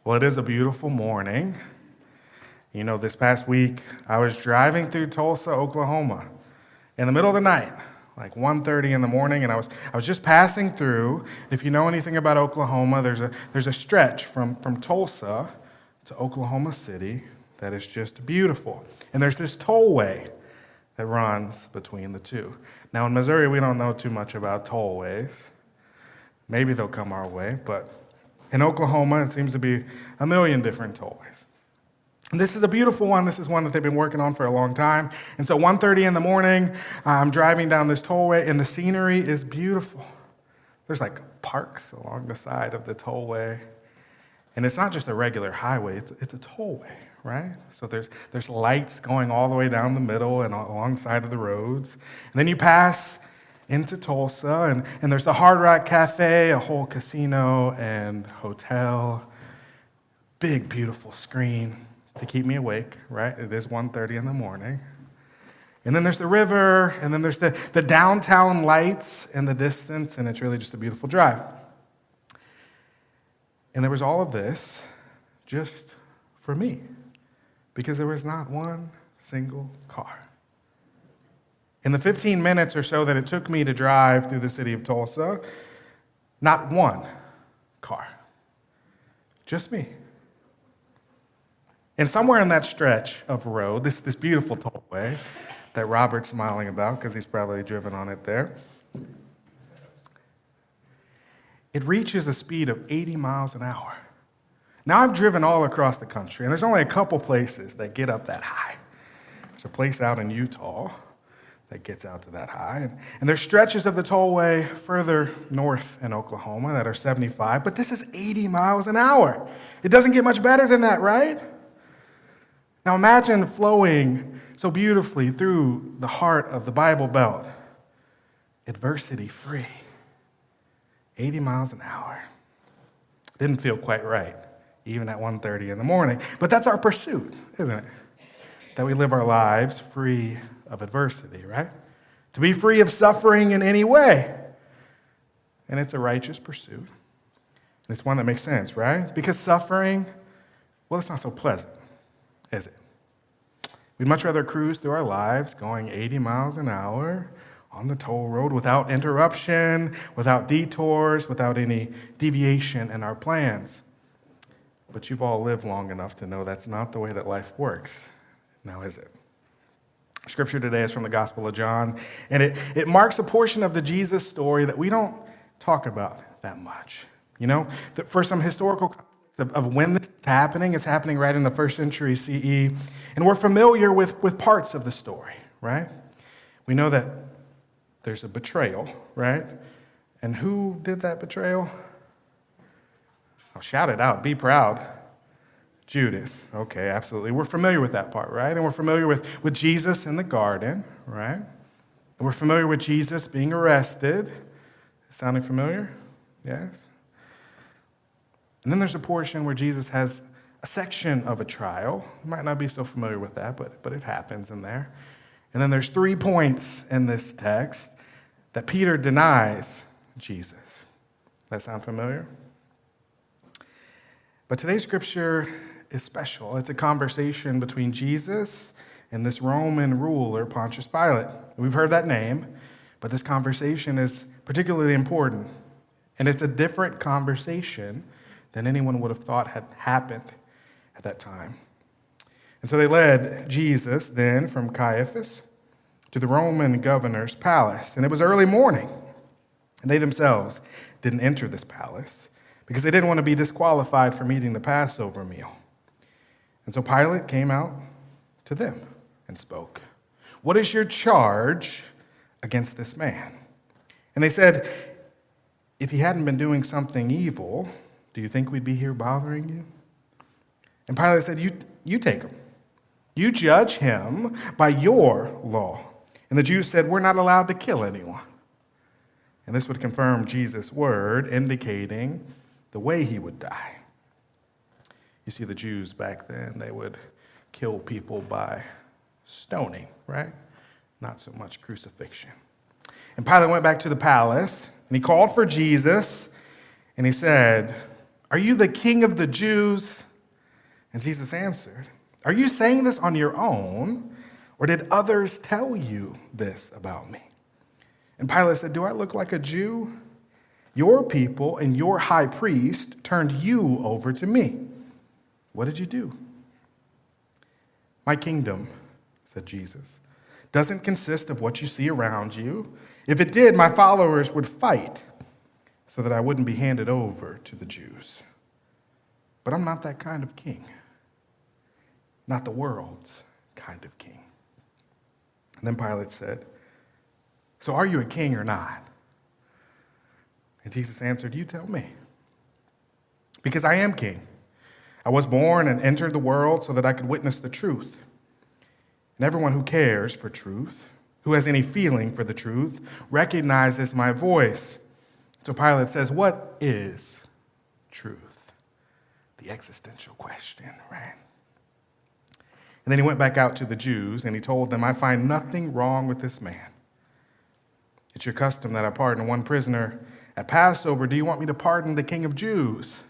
Well, it is a beautiful morning. You know, this past week, I was driving through Tulsa, Oklahoma, in the middle of the night, like 1:30 in the morning, and I was just passing through. If you know anything about Oklahoma, there's a stretch from Tulsa to Oklahoma City that is just beautiful. And there's this tollway that runs between the two. Now, in Missouri, we don't know too much about tollways. Maybe they'll come our way, but in Oklahoma, it seems to be a million different tollways. And this is a beautiful one. This is one that they've been working on for a long time. And so 1:30 in the morning, I'm driving down this tollway, and the scenery is beautiful. There's like parks along the side of the tollway. And it's not just a regular highway, it's a tollway, right? So there's lights going all the way down the middle and alongside of the roads. And then you pass into Tulsa, and there's the Hard Rock Cafe, a whole casino and hotel. Big, beautiful screen to keep me awake, right? It is 1:30 in the morning. And then there's the river, and then there's the downtown lights in the distance, and it's really just a beautiful drive. And there was all of this just for me, because there was not one single car. In the 15 minutes or so that it took me to drive through the city of Tulsa, not one car. Just me. And somewhere in that stretch of road, this beautiful tollway that Robert's smiling about because he's probably driven on it there, it reaches a speed of 80 miles an hour. Now, I've driven all across the country, and there's only a couple places that get up that high. There's a place out in Utah that gets out to that high. And there's stretches of the tollway further north in Oklahoma that are 75, but this is 80 miles an hour. It doesn't get much better than that, right? Now imagine flowing so beautifully through the heart of the Bible Belt, adversity-free, 80 miles an hour. Didn't feel quite right, even at 1:30 in the morning. But that's our pursuit, isn't it? That we live our lives free of adversity, right? To be free of suffering in any way. And it's a righteous pursuit. And it's one that makes sense, right? Because suffering, well, it's not so pleasant, is it? We'd much rather cruise through our lives going 80 miles an hour on the toll road without interruption, without detours, without any deviation in our plans. But you've all lived long enough to know that's not the way that life works, now is it? Scripture today is from the Gospel of John, and it marks a portion of the Jesus story that we don't talk about that much. You know, for some historical context of when this is happening, it's happening right in the 1st century CE, and we're familiar with parts of the story, right? We know that there's a betrayal, right? And who did that betrayal? I'll shout it out, be proud. Judas. Okay, absolutely. We're familiar with that part, right? And we're familiar with Jesus in the garden, right? And we're familiar with Jesus being arrested. Sounding familiar? Yes? And then there's a portion where Jesus has a section of a trial. You might not be so familiar with that, but it happens in there. And then there's 3 points in this text that Peter denies Jesus. That sound familiar? But today's scripture is special. It's a conversation between Jesus and this Roman ruler, Pontius Pilate. We've heard that name, but this conversation is particularly important. And it's a different conversation than anyone would have thought had happened at that time. And so they led Jesus then from Caiaphas to the Roman governor's palace. And it was early morning. And they themselves didn't enter this palace because they didn't want to be disqualified from eating the Passover meal. And so Pilate came out to them and spoke. "What is your charge against this man?" And they said, "If he hadn't been doing something evil, do you think we'd be here bothering you?" And Pilate said, You take him. You judge him by your law. And the Jews said, "We're not allowed to kill anyone." And this would confirm Jesus' word, indicating the way he would die. You see, the Jews back then, they would kill people by stoning, right? Not so much crucifixion. And Pilate went back to the palace, and he called for Jesus, and he said, "Are you the king of the Jews?" And Jesus answered, "Are you saying this on your own, or did others tell you this about me?" And Pilate said, "Do I look like a Jew? Your people and your high priest turned you over to me. What did you do?" "My kingdom," said Jesus, "doesn't consist of what you see around you. If it did, my followers would fight so that I wouldn't be handed over to the Jews. But I'm not that kind of king. Not the world's kind of king." And then Pilate said, "So are you a king or not?" And Jesus answered, "You tell me. Because I am king. I was born and entered the world so that I could witness the truth. And everyone who cares for truth, who has any feeling for the truth, recognizes my voice." So Pilate says, what is truth? The existential question, right? And then he went back out to the Jews and he told them, "I find nothing wrong with this man. It's your custom that I pardon one prisoner at Passover. Do you want me to pardon the King of Jews?"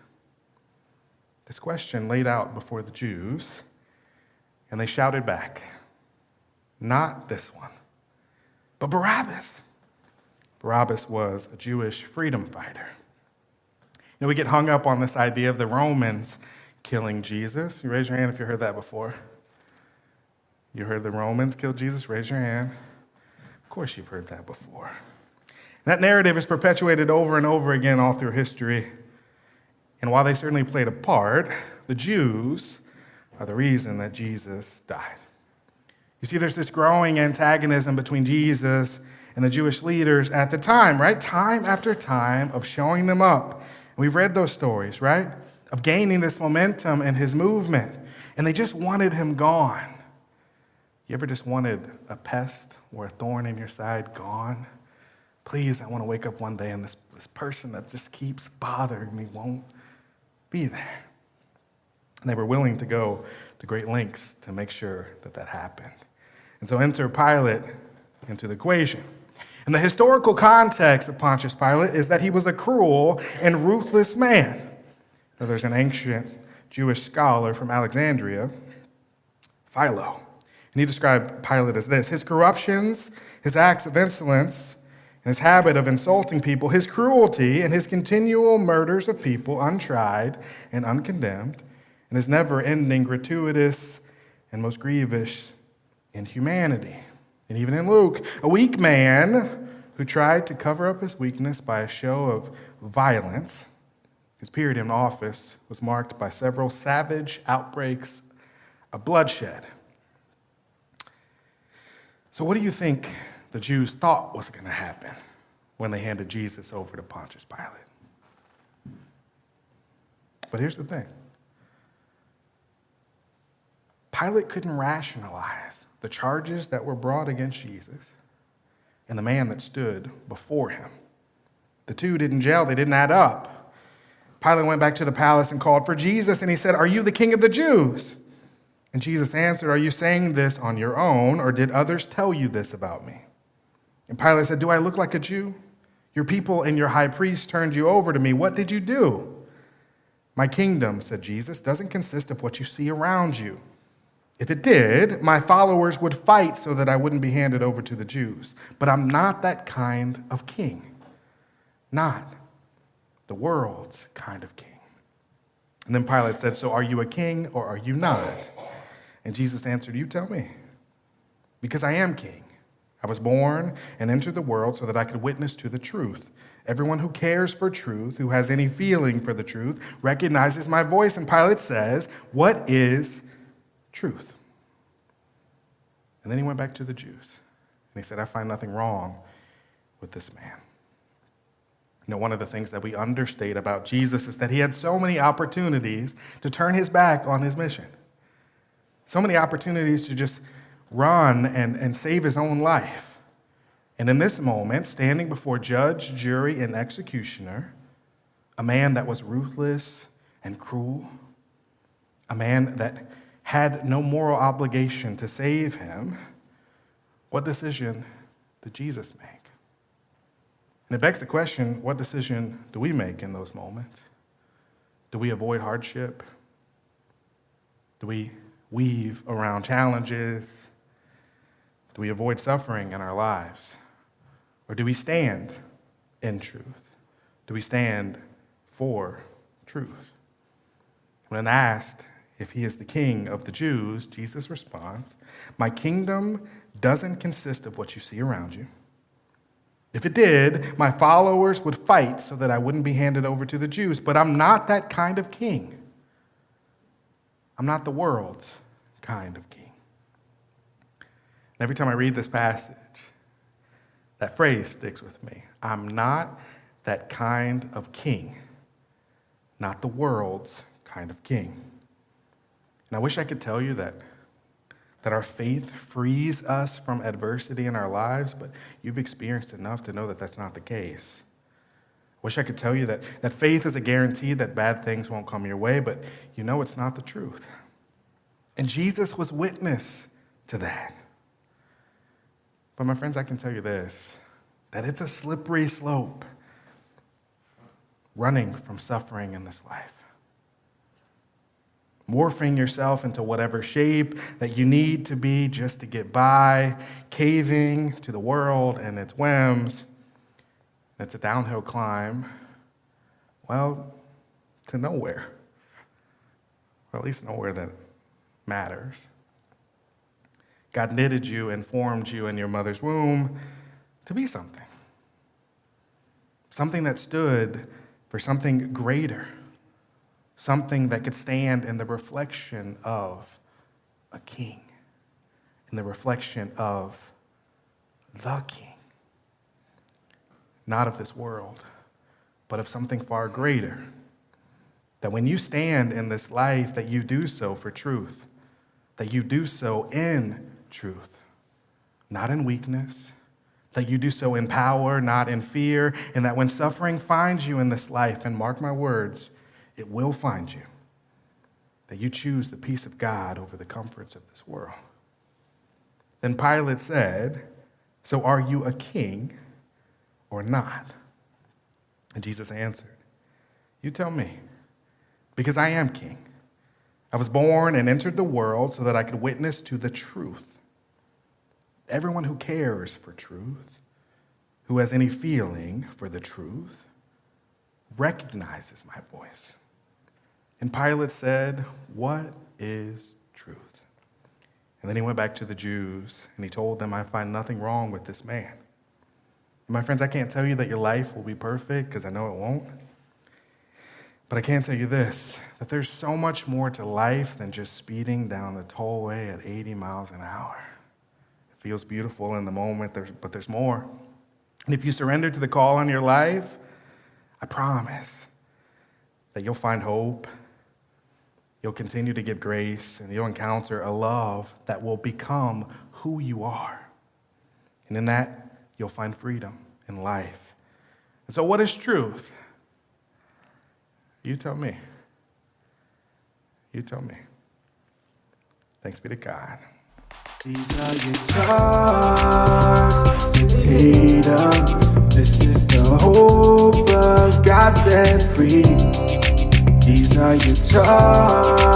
This question laid out before the Jews, and they shouted back, "Not this one, but Barabbas." Barabbas was a Jewish freedom fighter. You know, we get hung up on this idea of the Romans killing Jesus. You raise your hand if you heard that before. You heard the Romans kill Jesus? Raise your hand. Of course you've heard that before. That narrative is perpetuated over and over again all through history. And while they certainly played a part, the Jews are the reason that Jesus died. You see, there's this growing antagonism between Jesus and the Jewish leaders at the time, right? Time after time of showing them up. And we've read those stories, right? Of gaining this momentum in his movement. And they just wanted him gone. You ever just wanted a pest or a thorn in your side gone? Please, I want to wake up one day and this person that just keeps bothering me won't be there. And they were willing to go to great lengths to make sure that that happened. And so enter Pilate into the equation. And the historical context of Pontius Pilate is that he was a cruel and ruthless man. Now, there's an ancient Jewish scholar from Alexandria, Philo, and he described Pilate as this: his corruptions, his acts of insolence, and his habit of insulting people, his cruelty, and his continual murders of people untried and uncondemned, and his never-ending gratuitous and most grievous inhumanity. And even in Luke, a weak man who tried to cover up his weakness by a show of violence. His period in office was marked by several savage outbreaks of bloodshed. So what do you think the Jews thought was going to happen when they handed Jesus over to Pontius Pilate? But here's the thing. Pilate couldn't rationalize the charges that were brought against Jesus and the man that stood before him. The two didn't gel, they didn't add up. Pilate went back to the palace and called for Jesus, and he said, "Are you the king of the Jews?" And Jesus answered, "Are you saying this on your own, or did others tell you this about me?" And Pilate said, "Do I look like a Jew? Your people and your high priest turned you over to me. What did you do?" "My kingdom," said Jesus, "doesn't consist of what you see around you. If it did, my followers would fight so that I wouldn't be handed over to the Jews. But I'm not that kind of king. Not the world's kind of king." And then Pilate said, "So are you a king or are you not?" And Jesus answered, "You tell me. Because I am king. I was born and entered the world so that I could witness to the truth. Everyone who cares for truth, who has any feeling for the truth, recognizes my voice." And Pilate says, "What is truth?" And then he went back to the Jews. And he said, "I find nothing wrong with this man." You know, one of the things that we understate about Jesus is that he had so many opportunities to turn his back on his mission. So many opportunities to just run and save his own life. And in this moment, standing before judge, jury, and executioner, a man that was ruthless and cruel, a man that had no moral obligation to save him, what decision did Jesus make? And it begs the question, what decision do we make in those moments? Do we avoid hardship? Do we weave around challenges? Do we avoid suffering in our lives? Or do we stand in truth? Do we stand for truth? When asked if he is the king of the Jews, Jesus responds, "My kingdom doesn't consist of what you see around you. If it did, my followers would fight so that I wouldn't be handed over to the Jews, but I'm not that kind of king. I'm not the world's kind of king." And every time I read this passage, that phrase sticks with me. I'm not that kind of king, not the world's kind of king. And I wish I could tell you that our faith frees us from adversity in our lives, but you've experienced enough to know that that's not the case. I wish I could tell you that faith is a guarantee that bad things won't come your way, but you know it's not the truth. And Jesus was witness to that. But my friends, I can tell you this, that it's a slippery slope running from suffering in this life. Morphing yourself into whatever shape that you need to be just to get by, caving to the world and its whims. It's a downhill climb, well, to nowhere. Or at least nowhere that matters. God knitted you and formed you in your mother's womb to be something. Something that stood for something greater. Something that could stand in the reflection of a king, in the reflection of the king. Not of this world, but of something far greater. That when you stand in this life, that you do so for truth, that you do so in truth, not in weakness, that you do so in power, not in fear, and that when suffering finds you in this life, and mark my words, it will find you, that you choose the peace of God over the comforts of this world. Then Pilate said, "So are you a king or not?" And Jesus answered, "You tell me, because I am king. I was born and entered the world so that I could witness to the truth. Everyone who cares for truth, who has any feeling for the truth, recognizes my voice." And Pilate said, "What is truth?" And then he went back to the Jews and he told them, "I find nothing wrong with this man." And my friends, I can't tell you that your life will be perfect because I know it won't. But I can tell you this, that there's so much more to life than just speeding down the tollway at 80 miles an hour. It feels beautiful in the moment, but there's more. And if you surrender to the call on your life, I promise that you'll find hope. You'll continue to get grace, and you'll encounter a love that will become who you are. And in that, you'll find freedom in life. And so what is truth? You tell me. You tell me. Thanks be to God. These are your thoughts, dictator. This is the hope of God set free. These are your thoughts.